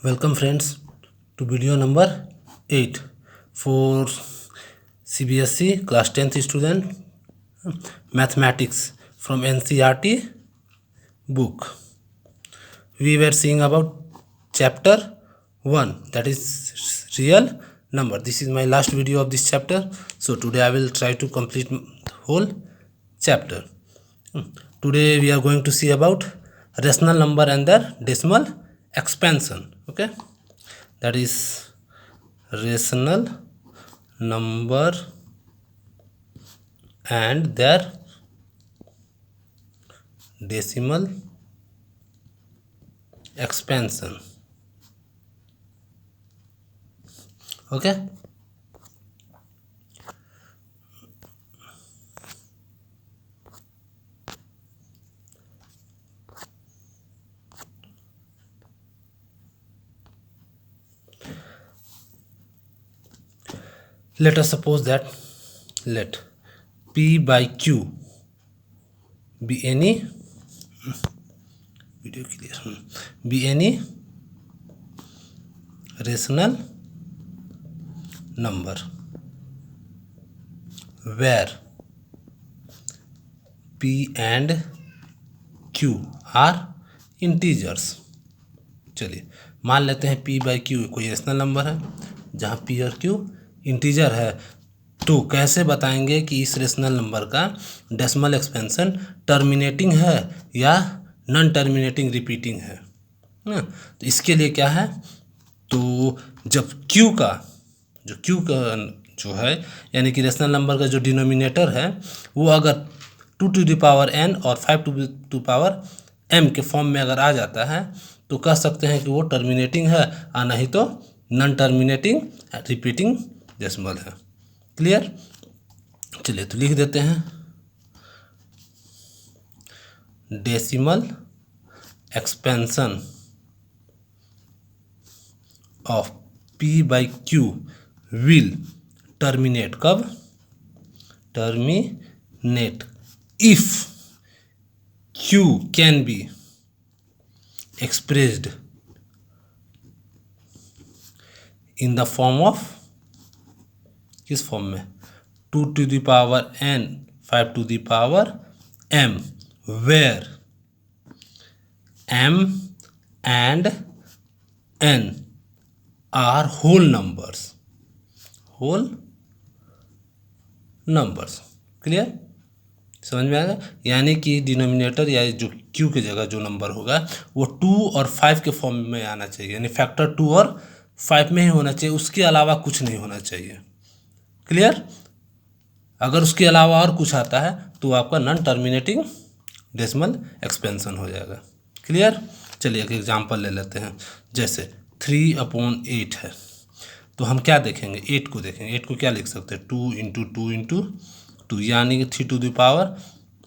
Welcome friends to video number 8 for CBSE class 10th student mathematics from NCERT book. We were seeing about chapter 1, that is real number. This is my last video of this chapter, so today I will try to complete the whole chapter. Today we are going to see about rational number and their decimal expansion. Okay, that is rational number and their decimal expansion. Okay, let us suppose that let P by Q be any video clear be any rational number where P and Q are integers. चलिए मान लेते हैं P by Q कोई rational number है जहाँ P और Q integer है, तो कैसे बताएंगे कि इस रेशनल नंबर का डेसिमल एक्सपेंशन टर्मिनेटिंग है या नॉन टर्मिनेटिंग रिपीटिंग है ना। तो इसके लिए क्या है, तो जब Q का जो है यानी कि रेशनल नंबर का जो डिनोमिनेटर है वो अगर 2 to the power n और 5 to the power m के फॉर्म में अगर आ जाता है तो कह सकते हैं कि वो टर्मिनेटिंग है और नहीं तो नॉन टर्मिनेटिंग रिपीटिंग डेसिमल है। क्लियर, चलिए तो लिख देते हैं decimal expansion of P by Q will terminate, कब terminate if Q can be expressed in the form of, किस फॉर्म में, 2 to the power n 5 to the power m where m and n are whole numbers. Clear, समझ में आएगा। यानी कि denominator या जो Q की जगह जो नंबर होगा वो 2 और 5 के फॉर्म में आना चाहिए, यानी फैक्टर 2 और 5 में ही होना चाहिए, उसके अलावा कुछ नहीं होना चाहिए। क्लियर, अगर उसके अलावा और कुछ आता है तो आपका नॉन टर्मिनेटिंग डेसिमल एक्सपेंशन हो जाएगा। क्लियर, चलिए एक एग्जांपल ले लेते हैं। जैसे 3/8 है तो हम क्या देखेंगे, 8 को देखेंगे। 8 को क्या लिख सकते हैं, 2 इंटू 2 इंटू 2 यानी कि 3 to the power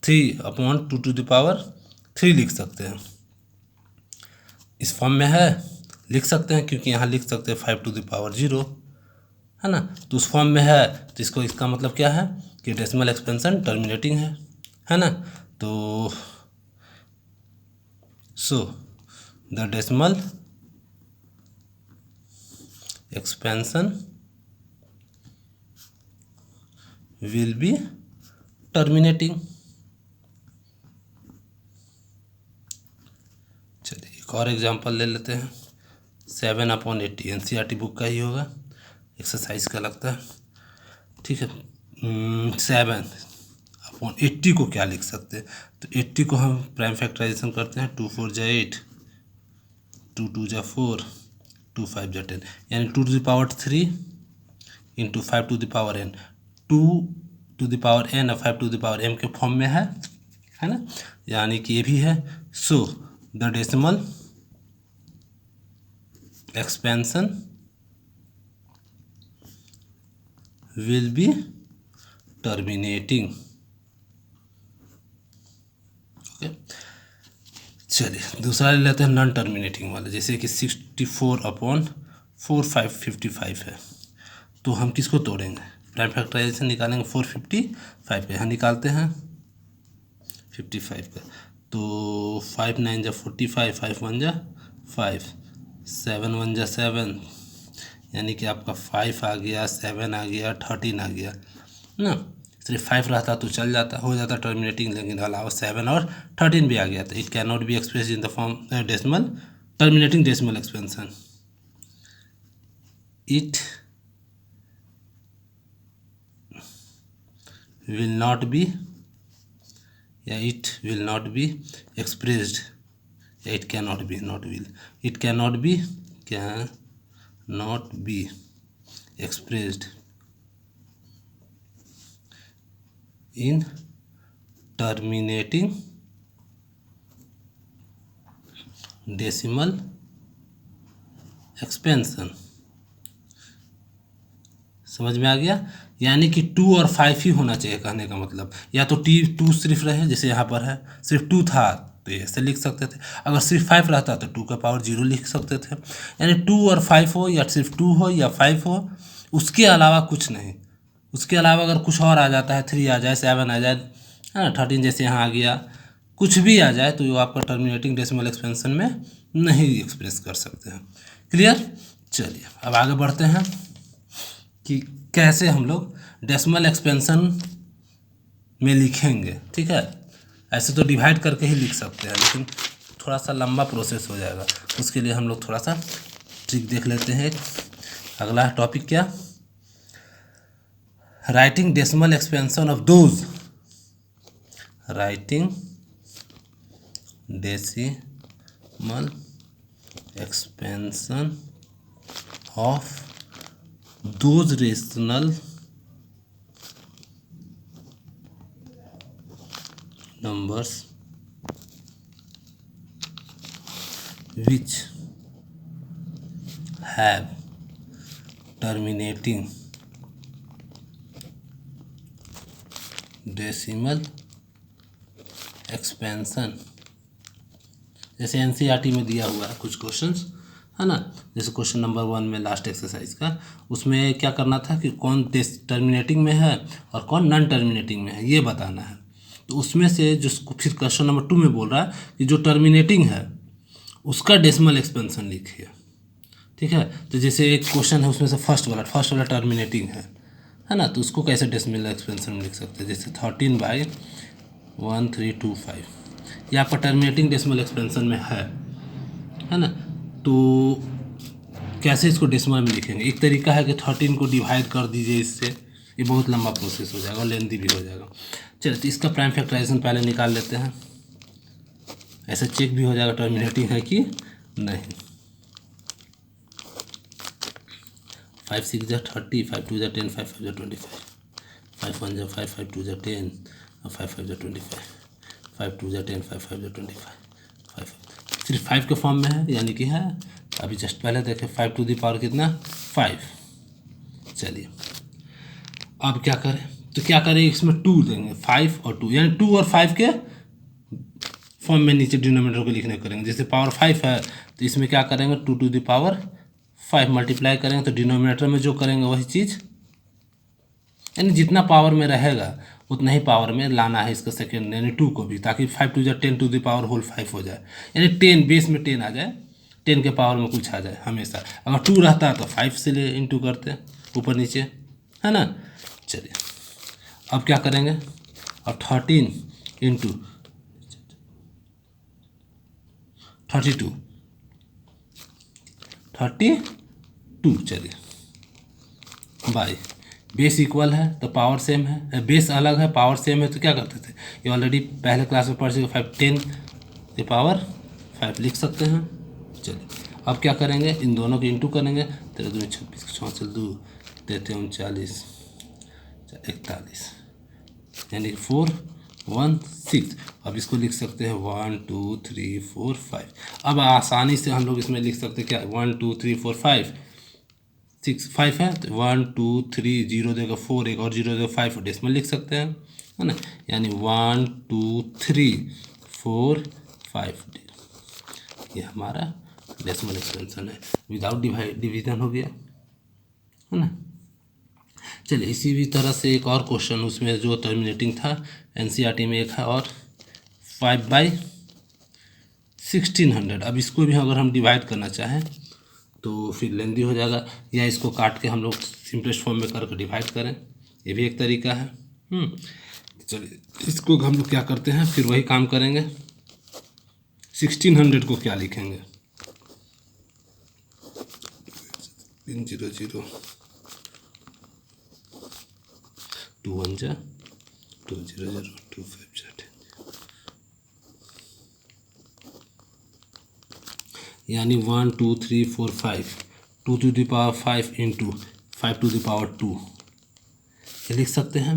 3/2 to the power 3 लिख सकते हैं। इस फॉर्म में है, लिख सकते हैं क्योंकि यहाँ लिख सकते हैं 5 to the power 0 है ना। तो उस फॉर्म में है तो इसको, इसका मतलब क्या है कि डेसिमल एक्सपेंशन टर्मिनेटिंग है ना। तो so the decimal expansion will be terminating। चलिए एक और एग्जांपल ले लेते हैं। 7/80 NCERT बुक का ही होगा, एक्सरसाइज का लगता है, ठीक है। 7/80 को क्या लिख सकते हैं, तो 80 को हम प्राइम फैक्टराइजेशन करते हैं। 2 4 जा 8, 2 2 जा 4, 2 5 जा 10 यानी 2 to the power 3 into 5 to the power n, 2 to the power n और 5 to the power m के फॉर्म में है ना, यानी कि ये भी है। So the decimal expansion will be terminating. Okay, चलिए दूसरा ले लेते हैं नॉन टर्मिनेटिंग वाला। जैसे कि 64/4 55 है तो हम किसको तोड़ेंगे, प्राइम फैक्टराइजेशन निकालेंगे 455 का, यहाँ निकालते हैं 55 का। तो 5 9 जा 45, 5 1 जा 5, 7 1 जा 7, यानी कि आपका 5 आ गया, 7 आ गया, 13 आ गया ना। सिर्फ 5 रहता तो चल जाता, हो जाता टर्मिनेटिंग, लेकिन अलावा 7 और 13 भी आ गया। तो it can not be express in the form decimal terminating decimal expansion. It will not be, या it will not be expressed, या it cannot be, not will, it cannot be, cannot be expressed in terminating decimal expansion। समझ में आ गया? यानी कि 2 और 5 ही होना चाहिए, कहने का मतलब। या तो 2 सिर्फ रहे, जैसे यहाँ पर है सिर्फ 2 था तो ऐसे लिख सकते थे। अगर सिर्फ 5 रहता तो 2 का पावर 0 लिख सकते थे। यानी 2 और 5 हो, या सिर्फ 2 हो या 5 हो, उसके अलावा कुछ नहीं। उसके अलावा अगर कुछ और आ जाता है, 3 आ जाए, 7 आ जाए, है ना, 13 जैसे यहाँ आ गया, कुछ भी आ जाए, तो वो आपका टर्मिनेटिंग डेसिमल एक्सपेंशन में नहीं एक्सप्रेस कर सकते हैं। क्लियर? चलिए अब आगे बढ़ते हैं कि कैसे हम लोग डेसिमल एक्सपेंशन में लिखेंगे। ठीक है, ऐसे तो डिवाइड करके ही लिख सकते हैं, लेकिन थोड़ा सा लंबा प्रोसेस हो जाएगा। उसके लिए हम लोग थोड़ा सा ट्रिक देख लेते हैं। अगला टॉपिक क्या? Writing decimal expansion of those, writing decimal expansion of those rational numbers which have terminating decimal expansion। जैसे एनसीईआरटी में दिया हुआ है कुछ क्वेश्चंस, है ना, जैसे क्वेश्चन नंबर 1 में लास्ट एक्सरसाइज का, उसमें क्या करना था कि कौन टर्मिनेटिंग में है और कौन नॉन टर्मिनेटिंग में है, ये बताना है। तो उसमें से जो फिर क्वेश्चन नंबर 2 में बोल रहा है कि जो टर्मिनेटिंग है उसका डेसिमल एक्सपेंशन लिखिए। ठीक है, तो जैसे एक क्वेश्चन है उसमें से फर्स्ट वाला टर्मिनेटिंग है ना, तो उसको कैसे डेसिमल एक्सपेंशन में लिख सकते हैं? जैसे 13/1325 ये आपका टर्मिनेटिंग डेसिमल एक्सपेंशन में है ना। तो कैसे इसको डेसिमल में लिखेंगे? एक तरीका है कि 13 को डिवाइड कर दीजिए इससे, ये बहुत लंबा प्रोसेस हो जाएगा, लेंथी भी हो जाएगा। चलिए, तो इसका प्राइम फैक्टराइजेशन पहले निकाल लेते हैं, ऐसे चेक भी हो जाएगा टर्मिनेटिंग है कि नहीं। 5 6 जा 30, 5 2 जा 10, 5 5 जा 25, 5 1 जा 5, 5 2 जा 10, 5 5 जा 25, 5 2 जा 10, 5 5 जा 25, 5 सिर्फ 5 के फॉर्म में है, यानी कि है अभी जस्ट पहले देखें 5 टू दी पावर कितना 5। चलिए अब क्या करें? तो क्या करें, इसमें 2 देंगे, 5 और 2, यानी 2 और 5 के फॉर्म में नीचे डिनोमिनेटर को लिखने करेंगे। जैसे पावर 5 है तो इसमें क्या करेंगे, 2 टू दी पावर 5 मल्टीप्लाई करेंगे, तो डिनोमिनेटर में जो करेंगे वही चीज़, यानी जितना पावर में रहेगा उतना ही पावर में लाना है इसका सेकेंड, यानी 2 को भी, ताकि 5 टू जा 10 टू दी पावर होल 5 हो जाए, यानी 10 बेस में 10 आ जाए, 10 के पावर में कुछ आ जाए हमेशा। अगर 2 रहता तो 5 से ले इंटू करते ऊपर नीचे, है ना। चलिए अब क्या करेंगे, और 13 इंटू 32, चलिए बाई बेस इक्वल है तो पावर सेम है, बेस अलग है पावर सेम है, तो क्या करते थे, ये ऑलरेडी पहले क्लास में पढ़ चुके, 5 10 की पावर 5 लिख सकते हैं। चलिए अब क्या करेंगे, इन दोनों की इंटू करेंगे, 13 दूनी 26, 64 2 33 39 41, यानी 4 1 6। अब इसको लिख सकते हैं 1 2 3 4 5। अब आसानी से हम लोग इसमें लिख सकते हैं क्या, 1 2 3 4 5 6 5 है, तो 1 2 3 0 देगा 4, एक और 0 देगा 5, डेसिमल लिख सकते हैं, है ना, यानी 1 2 3 4 5, ये हमारा डेसिमल एक्सपेंशन है, विदाउट डिवीजन हो गया, है ना। चलिए इसी भी तरह से एक और क्वेश्चन, उसमें जो टर्मिनेटिंग था एनसीईआरटी में एक है, और 5/1600। अब इसको भी अगर हम डिवाइड करना चाहें तो फिर लेंदी हो जाएगा, या इसको काट के हम लोग सिंपलेस्ट फॉर्म में करके डिवाइड करें, ये भी एक तरीका है। चलिए इसको हम लोग क्या करते हैं, फिर वही काम करेंगे। 1600 को क्या लिखेंगे, 300 2 1 जा 2 0 0 2 5 जा 10, यानी 1 2 3 4 5 2 to the power 5 into 5 to the power 2, ये लिख सकते हैं,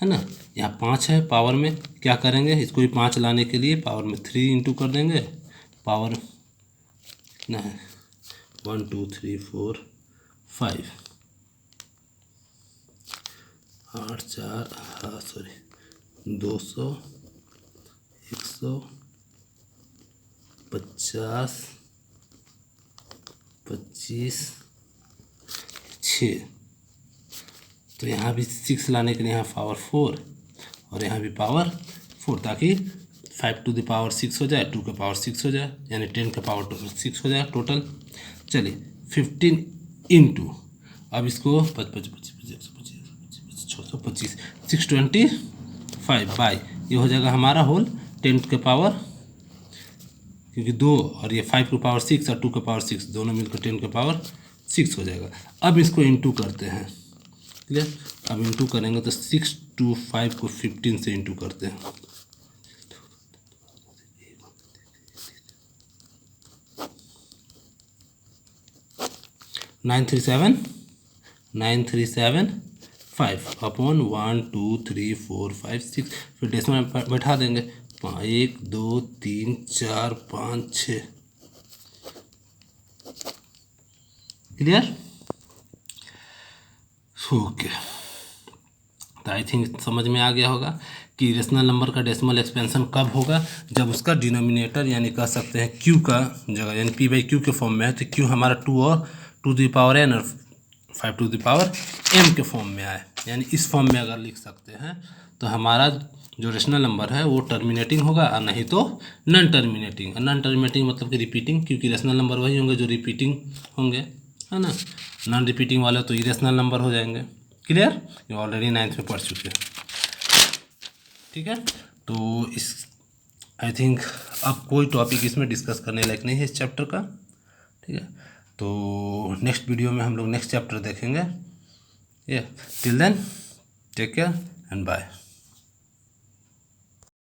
है ना। यहाँ 5 है पावर में, क्या करेंगे इसको भी 5 लाने के लिए पावर में 3 इंटू कर देंगे, पावर कितना है 1 2 3 4 5 8 4 200 150 25 6, तो यहाँ भी 6 लाने के लिए यहाँ पावर 4 और यहाँ भी पावर 4, ताकि 5 टू द पावर 6 हो जाए, 2 के पावर 6 हो जाए, यानी 10 के पावर 6 हो जाए टोटल। चलिए 15 इंटू, अब इसको 625 625 बाई, ये हो जाएगा हमारा होल 10 के पावर, क्योंकि 2 और ये 5 के पावर 6 और 2 के पावर 6 दोनों मिलकर 10 के पावर 6 हो जाएगा। अब इसको इंटू करते हैं, क्लियर। अब इंटू करेंगे तो 6 टू 5 को 15 से इंटू करते हैं, 937 अपॉन 1 2 3 4 5 6, फिर डेसिमल में बैठा देंगे, 1 2 3 4 5 6, क्लियर। ओके, तो आई थिंक समझ में आ गया होगा कि रेशनल नंबर का डेसिमल एक्सपेंशन कब होगा, जब उसका डिनोमिनेटर यानी कह सकते हैं क्यू का जगह यानी पी बाई क्यू के फॉर्म में है, तो क्यू हमारा 2 और 2 द पावर n और 5 टू द पावर m के फॉर्म में आए, यानी इस फॉर्म में अगर लिख सकते हैं तो हमारा जो रेशनल नंबर है वो टर्मिनेटिंग होगा, और नहीं तो नॉन टर्मिनेटिंग। नॉन टर्मिनेटिंग मतलब कि रिपीटिंग, क्योंकि रेशनल नंबर वही होंगे जो रिपीटिंग होंगे, है ना। नॉन रिपीटिंग वाले तो इरेशनल नंबर हो जाएंगे, क्लियर। ये ऑलरेडी 9th में पढ़ चुके हैं, ठीक है। तो इस आई थिंक अब कोई टॉपिक इसमें डिस्कस करने लायक नहीं है इस चैप्टर का, ठीक है। तो नेक्स्ट वीडियो में हम लोग नेक्स्ट चैप्टर देखेंगे। Till then take care and bye.